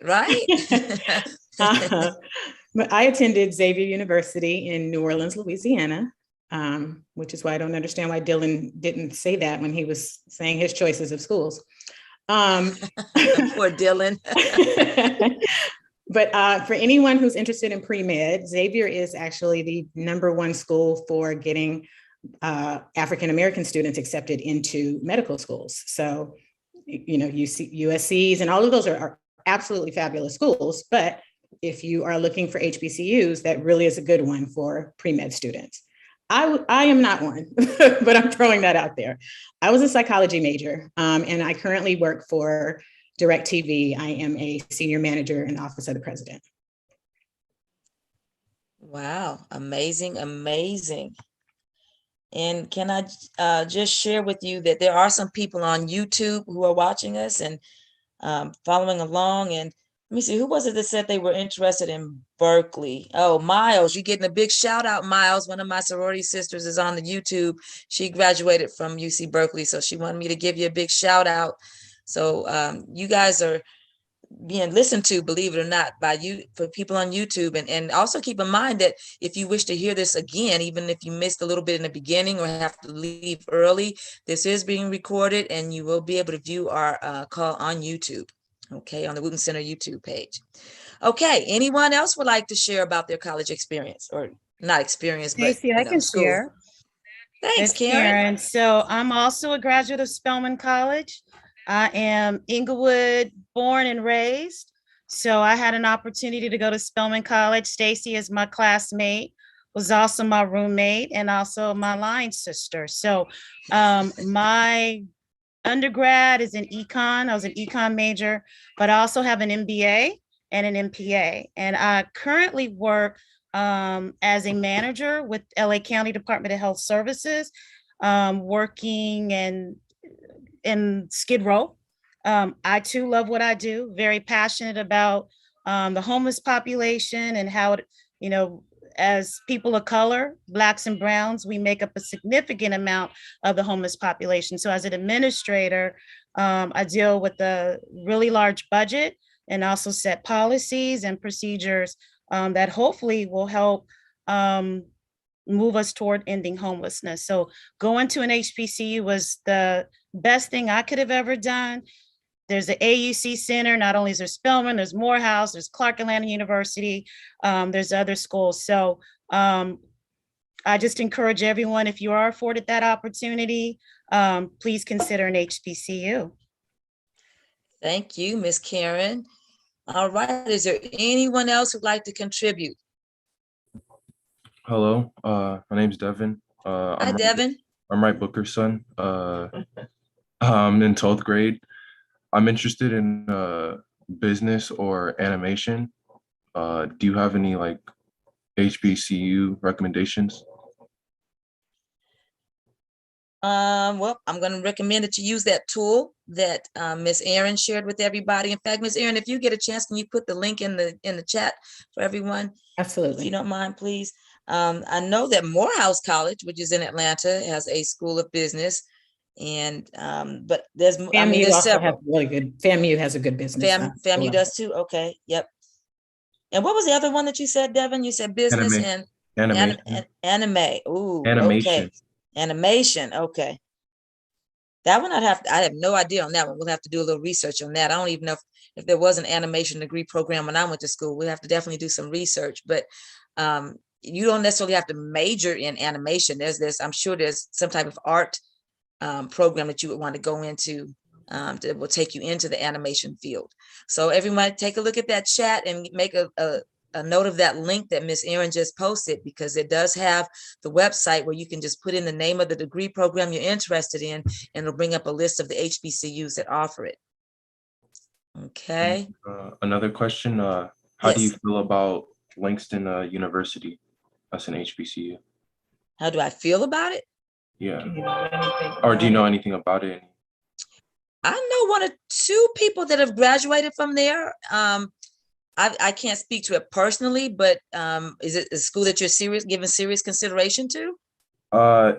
But I attended Xavier University in New Orleans, Louisiana, which is why I don't understand why Dylan didn't say that when he was saying his choices of schools. Poor Dylan. But for anyone who's interested in pre-med, Xavier is actually the #1 school for getting African-American students accepted into medical schools. So, you know, USCs and all of those are absolutely fabulous schools. But if you are looking for HBCUs, that really is a good one for pre-med students. I am not one, but I'm throwing that out there. I was a psychology major, and I currently work for DirecTV. I am a senior manager in the Office of the President. Wow, amazing, amazing. And can I just share with you that there are some people on YouTube who are watching us and following along. And let me see, who was it that said they were interested in Berkeley? Oh, Miles, you're getting a big shout out, Miles. One of my sorority sisters is on the YouTube. She graduated from UC Berkeley, so she wanted me to give you a big shout out. So you guys are being listened to, believe it or not, by you, for people on YouTube. And also keep in mind that if you wish to hear this again, even if you missed a little bit in the beginning or have to leave early, this is being recorded and you will be able to view our call on YouTube. Okay, on the Wooten Center YouTube page. Okay, anyone else would like to share about their college experience, or not experience, but Stacey, I can school? share. Thanks, It's Karen. So I'm also a graduate of Spelman College. I am Inglewood born and raised. So I had an opportunity to go to Spelman College. Stacey is my classmate, was also my roommate and also my line sister. So my undergrad is in econ. I was an econ major, but I also have an MBA and an MPA. And I currently work as a manager with LA County Department of Health Services, working in Skid Row. I too love what I do, very passionate about the homeless population and how it, you know, as people of color, Blacks and Browns, we make up a significant amount of the homeless population. So as an administrator, I deal with a really large budget and also set policies and procedures that hopefully will help move us toward ending homelessness. So going to an HBCU was the best thing I could have ever done. There's the AUC Center. Not only is there Spelman, there's Morehouse, there's Clark Atlanta University, there's other schools. So I just encourage everyone, if you are afforded that opportunity, please consider an HBCU. Thank you, Miss Karen. All right, is there anyone else who'd like to contribute? Hello, my name's Devin. Hi, Devin. I'm Wright Booker's son. I'm in 12th grade. I'm interested in business or animation. Do you have any like HBCU recommendations? Well, I'm going to recommend that you use that tool that Miss Erin shared with everybody. In fact, Miss Erin, if you get a chance, can you put the link in the chat for everyone? Absolutely. If you don't mind, please. I know that Morehouse College, which is in Atlanta, has a school of business, and but there's FAMU there's also several. has really good. FAMU has a good business. FAMU does too. Okay. Yep. And what was the other one that you said, Devin? You said business and anime. Ooh, Animation. Okay. Animation. Okay. That one I have no idea on that one. We'll have to do a little research on that. I don't even know if there was an animation degree program when I went to school. We'll have to definitely do some research, but you don't necessarily have to major in animation. I'm sure there's some type of art program that you would want to go into that will take you into the animation field. So everyone take a look at that chat and make a note of that link that Miss Erin just posted, because it does have the website where you can just put in the name of the degree program you're interested in, and it'll bring up a list of the HBCUs that offer it. Okay. Another question, how do you feel about Langston University as an HBCU? How do I feel about it? Yeah. Or do you know anything about it? I know 1 or 2 people that have graduated from there. I can't speak to it personally, but is it a school that you're giving serious consideration to?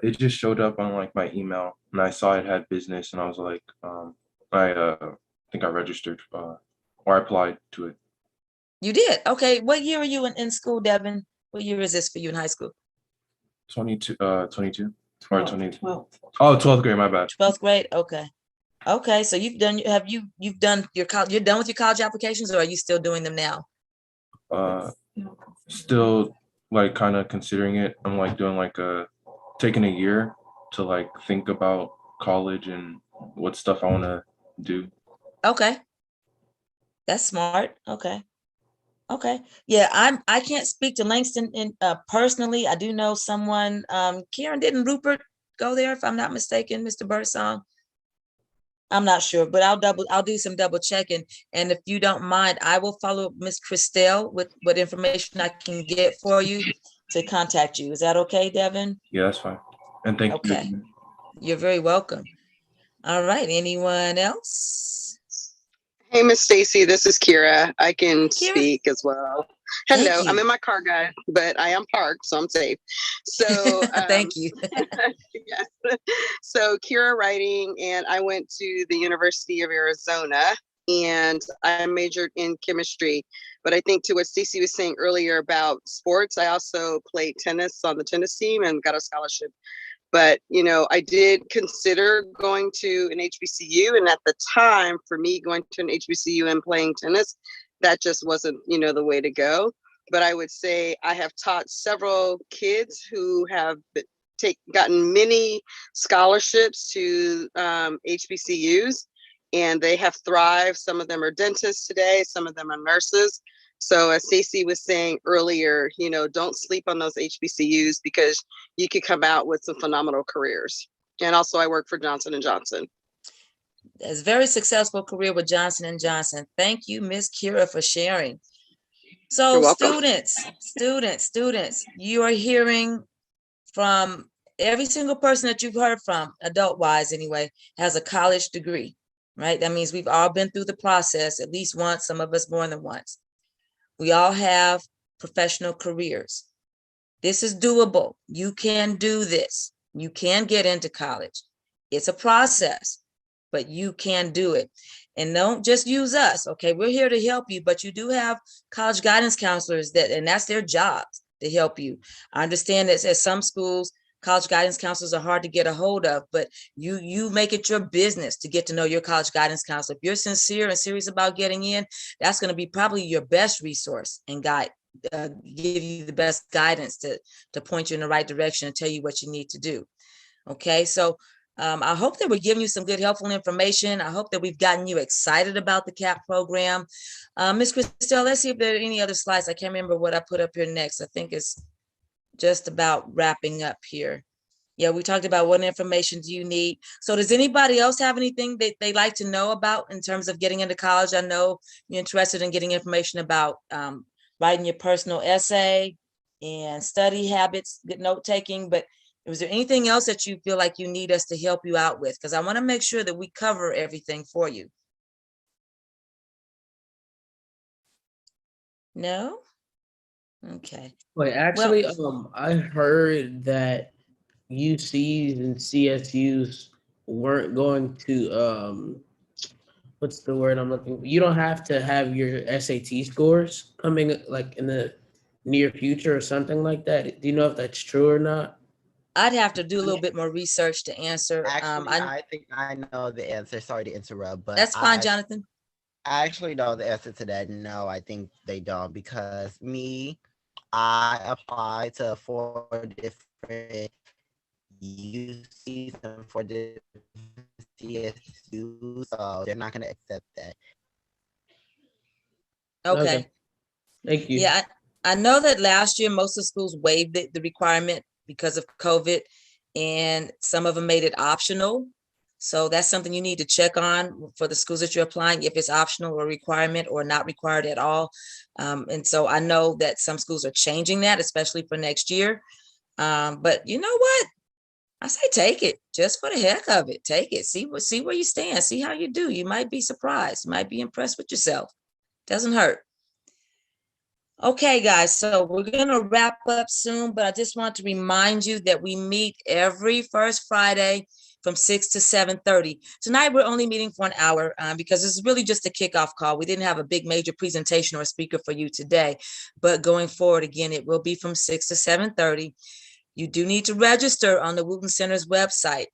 It just showed up on like my email, and I saw it had business, and I was like, I think I registered or I applied to it. You did? Okay. What year are you in school, Devin? What year is this for you in high school? 22 or 20. 12th. Oh, 12th grade, my bad. 12th grade. Okay. Okay, so you've done you've done your college, you're done with your college applications, or are you still doing them now? Still like kind of considering it. I'm like doing like taking a year to like think about college and what stuff I want to do. Okay, that's smart. Okay. Okay. Yeah, I can't speak to Langston in personally. I do know someone, Karen, didn't Rupert go there, if I'm not mistaken, Mr. Birdsong? I'm not sure, but I'll do some double checking. And if you don't mind, I will follow up Miss Christelle with what information I can get for you to contact you. Is that okay, Devin? Yeah, that's fine. And thank Okay. you. You're very welcome. All right. Anyone else? Hey, Miss Stacy, this is Kira. I can Kira. speak as well. Thank Hello, I'm you. in my car, guys, but I am parked, so I'm safe. So, Thank you. yes. So, Kira writing, and I went to the University of Arizona, and I majored in chemistry. But I think to what Stacy was saying earlier about sports, I also played tennis on the tennis team and got a scholarship. But, you know, I did consider going to an HBCU. And at the time, for me, going to an HBCU and playing tennis, that just wasn't, you know, the way to go. But I would say I have taught several kids who have gotten many scholarships to HBCUs, and they have thrived. Some of them are dentists today, some of them are nurses. So as Stacey was saying earlier, you know, don't sleep on those HBCUs because you could come out with some phenomenal careers. And also I work for Johnson & Johnson. That's a very successful career with Johnson & Johnson. Thank you, Miss Kira, for sharing. So students, you are hearing from every single person that you've heard from, adult-wise anyway, has a college degree, right? That means we've all been through the process at least once, some of us more than once. We all have professional careers. This is doable. You can do this. You can get into college. It's a process, but you can do it. And don't just use us, okay? We're here to help you, but you do have college guidance counselors and that's their job to help you. I understand that at some schools, college guidance counselors are hard to get a hold of, but you make it your business to get to know your college guidance counselor. If you're sincere and serious about getting in, that's going to be probably your best resource and guide, give you the best guidance to point you in the right direction and tell you what you need to do. Okay, so I hope that we're giving you some good, helpful information. I hope that we've gotten you excited about the CAP program. Ms. Christelle, let's see if there are any other slides. I can't remember what I put up here next. I think it's just about wrapping up here. Yeah, we talked about what information do you need. So does anybody else have anything that they'd like to know about in terms of getting into college? I know you're interested in getting information about writing your personal essay and study habits, good note taking, but was there anything else that you feel like you need us to help you out with? Because I want to make sure that we cover everything for you. No? Okay. Wait, actually, I heard that UCs and CSUs weren't going to what's the word I'm looking for? You don't have to have your SAT scores coming like in the near future or something like that. Do you know if that's true or not? I'd have to do a little bit more research to answer. Actually, I think I know the answer. Sorry to interrupt, but that's fine, Jonathan. I actually know the answer to that. No, I think they don't, because I applied to 4 different UCs and 4 different CSUs, so they're not going to accept that. Okay. Thank you. Yeah, I know that last year most of the schools waived the requirement because of COVID, and some of them made it optional. So that's something you need to check on for the schools that you're applying, if it's optional or requirement or not required at all. And so I know that some schools are changing that, especially for next year. But you know what? I say take it just for the heck of it. Take it. See where you stand. See how you do. You might be surprised. You might be impressed with yourself. Doesn't hurt. Okay, guys, so we're going to wrap up soon, but I just want to remind you that we meet every first Friday from 6 to 7:30. Tonight, we're only meeting for an hour because it's really just a kickoff call. We didn't have a big major presentation or speaker for you today, but going forward, again, it will be from 6 to 7:30. You do need to register on the Wooten Center's website.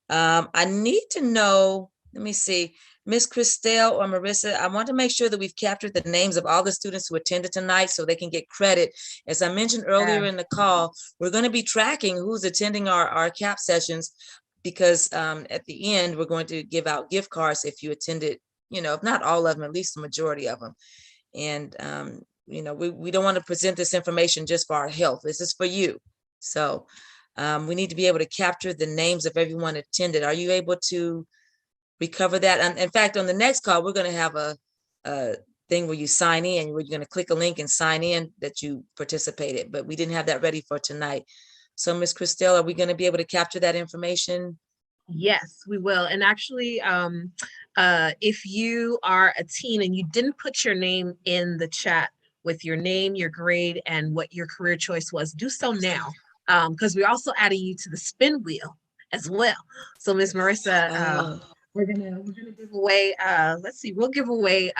I need to know let me see, Miss Christelle or Marissa, I want to make sure that we've captured the names of all the students who attended tonight so they can get credit. As I mentioned earlier in the call, we're going to be tracking who's attending our CAP sessions, because at the end, we're going to give out gift cards if you attended, if not all of them, at least the majority of them. And, we don't want to present this information just for our health. This is for you. So we need to be able to capture the names of everyone attended. Are you able to recover that? And in fact, on the next call, we're going to have a thing where you sign in. We're going to click a link and sign in that you participated, but we didn't have that ready for tonight. So Ms. Christelle, are we going to be able to capture that information? Yes, we will. And actually, if you are a teen and you didn't put your name in the chat with your name, your grade, and what your career choice was, do so now, because we're also adding you to the spin wheel as well. So Ms. Marissa, we're gonna give away, let's see, we'll give away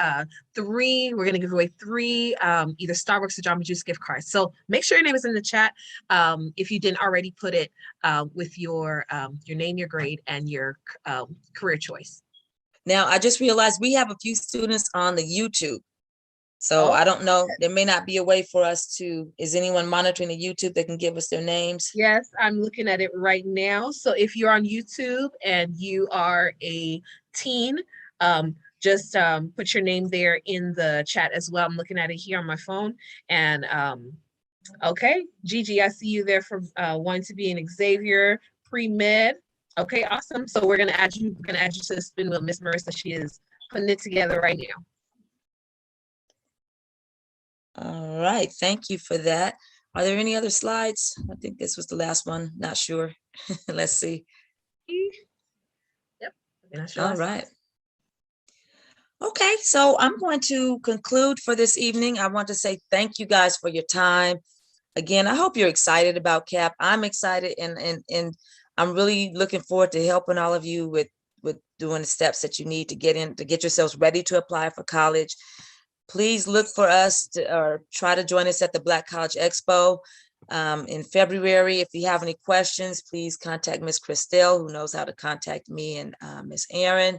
three either Starbucks or Jamba Juice gift cards. So make sure your name is in the chat if you didn't already put it with your name, your grade, and your career choice. Now, I just realized we have a few students on the YouTube. So I don't know, there may not be a way for us to, is anyone monitoring the YouTube that can give us their names? Yes, I'm looking at it right now. So if you're on YouTube and you are a teen, just put your name there in the chat as well. I'm looking at it here on my phone. And okay, Gigi, I see you there for wanting to be an Xavier pre-med. Okay, awesome. So we're gonna add you to the spin wheel. Miss Marissa, she is putting it together right now. All right, thank you for that. Are there any other slides? I think this was the last one, not sure. Let's see. Yep. All right. Okay, so I'm going to conclude for this evening. I want to say thank you guys for your time. Again, I hope you're excited about CAP. I'm excited, and I'm really looking forward to helping all of you with doing the steps that you need to get yourselves ready to apply for college. Please look for us or try to join us at the Black College Expo in February. If you have any questions, please contact Ms. Christelle, who knows how to contact me, and Ms. Aaron.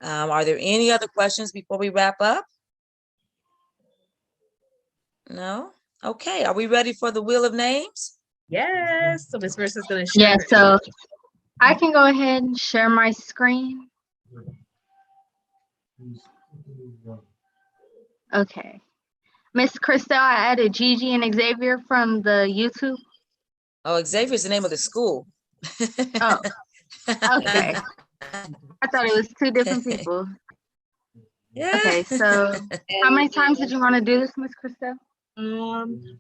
Are there any other questions before we wrap up? No? Okay, are we ready for the wheel of names? Yes, so Ms. Marissa's gonna share. Yeah, so I can go ahead and share my screen. Okay. Miss Christelle, I added Gigi and Xavier from the YouTube. Oh, Xavier is the name of the school. Oh, okay. I thought it was two different people. Yeah. Okay, so how many times did you want to do this, Miss Christelle?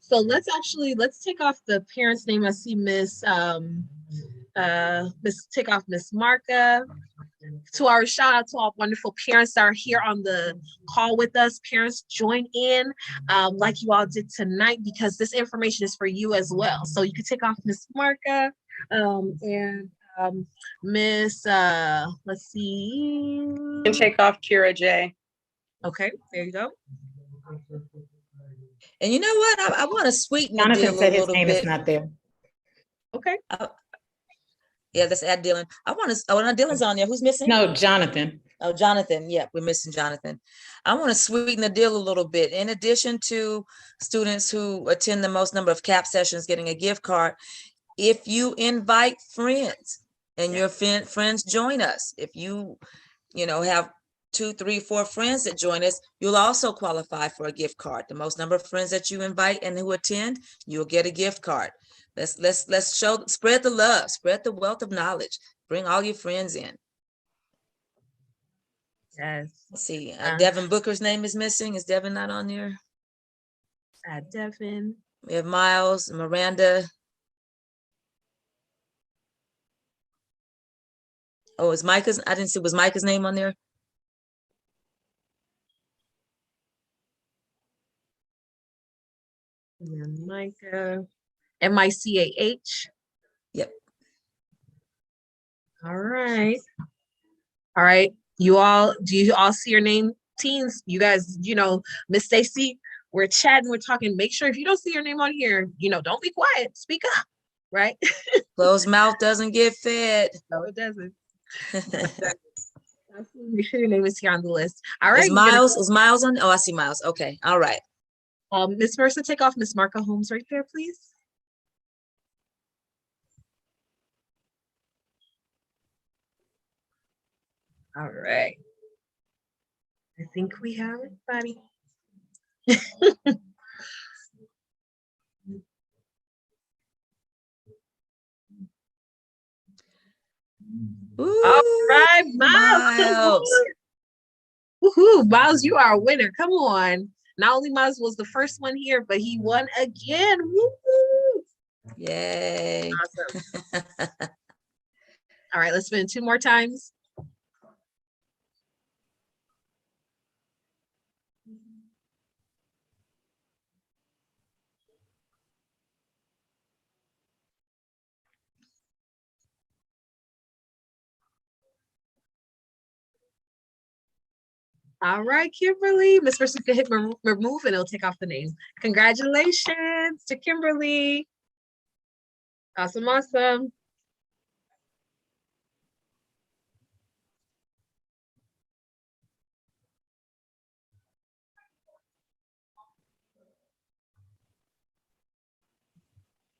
So let's take off the parent's name. I see Miss Marka. To our shout out to all wonderful parents that are here on the call with us. Parents, join in like you all did tonight, because this information is for you as well. So you can take off Miss Marka and Miss let's see. You can take off Kira J. Okay, there you go. And you know what? I want to sweeten the Jonathan deal said a his little name bit. is not there. Okay. Yeah, let's add Dylan. I want to. Oh, no, Dylan's on there. Who's missing? No, Jonathan. Oh, Jonathan. Yeah, we're missing Jonathan. I want to sweeten the deal a little bit. In addition to students who attend the most number of CAP sessions getting a gift card, if you invite friends and your friends join us, if you have 2, 3, 4 friends that join us, you'll also qualify for a gift card. The most number of friends that you invite and who attend, you'll get a gift card. Let's spread the love, spread the wealth of knowledge. Bring all your friends in. Yes. Let's see. Devin Booker's name is missing. Is Devin not on there? Devin. We have Miles, Miranda. Oh, is Micah's? I didn't see. Was Micah's name on there? And Micah. MICAH. Yep. All right. All right. Do you all see your name, teens? You guys, Miss Stacy, we're chatting, we're talking. Make sure if you don't see your name on here, don't be quiet. Speak up, right? Closed mouth doesn't get fed. No, it doesn't. Absolutely. Make sure your name is here on the list. All right. Is Miles, is Miles on? Oh, I see Miles. Okay. All right. Miss Marissa, take off Miss Marco Holmes right there, please. All right. I think we have everybody. All right, Miles, come on. Woohoo, Miles, you are a winner. Come on. Not only Miles was the first one here, but he won again. Woo-hoo. Yay. Awesome. All right, let's spin 2 more times. All right, Kimberly. Miss Mercer can hit remove and it'll take off the name. Congratulations to Kimberly. Awesome, awesome.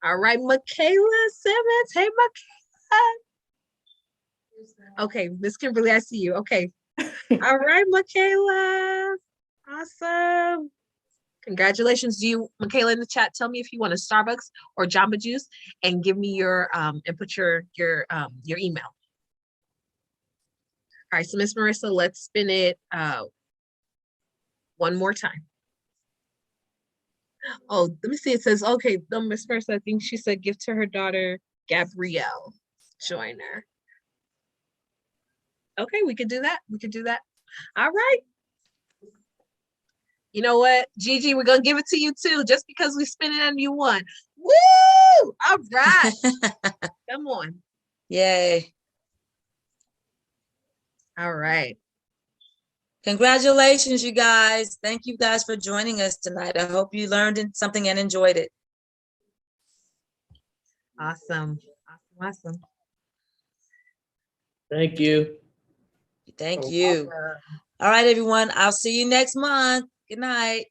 All right, Michaela Simmons. Hey, Michaela. Okay, Miss Kimberly, I see you. Okay. All right, Michaela. Awesome. Congratulations. Do you, Michaela, in the chat, tell me if you want a Starbucks or Jamba Juice and give me your and put your email. All right, so Miss Marissa, let's spin it one more time. Oh, let me see. It says, okay, no, Miss Marissa, I think she said give to her daughter, Gabrielle Joyner. Okay, we could do that. We could do that. All right. You know what, Gigi, we're gonna give it to you too, just because we spin it and you won. Woo! All right. Come on. Yay. All right. Congratulations, you guys. Thank you guys for joining us tonight. I hope you learned something and enjoyed it. Awesome. Awesome. Thank you. Thank you. All right, everyone. I'll see you next month. Good night.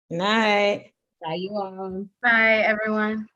Night. Bye, you all. Bye, everyone.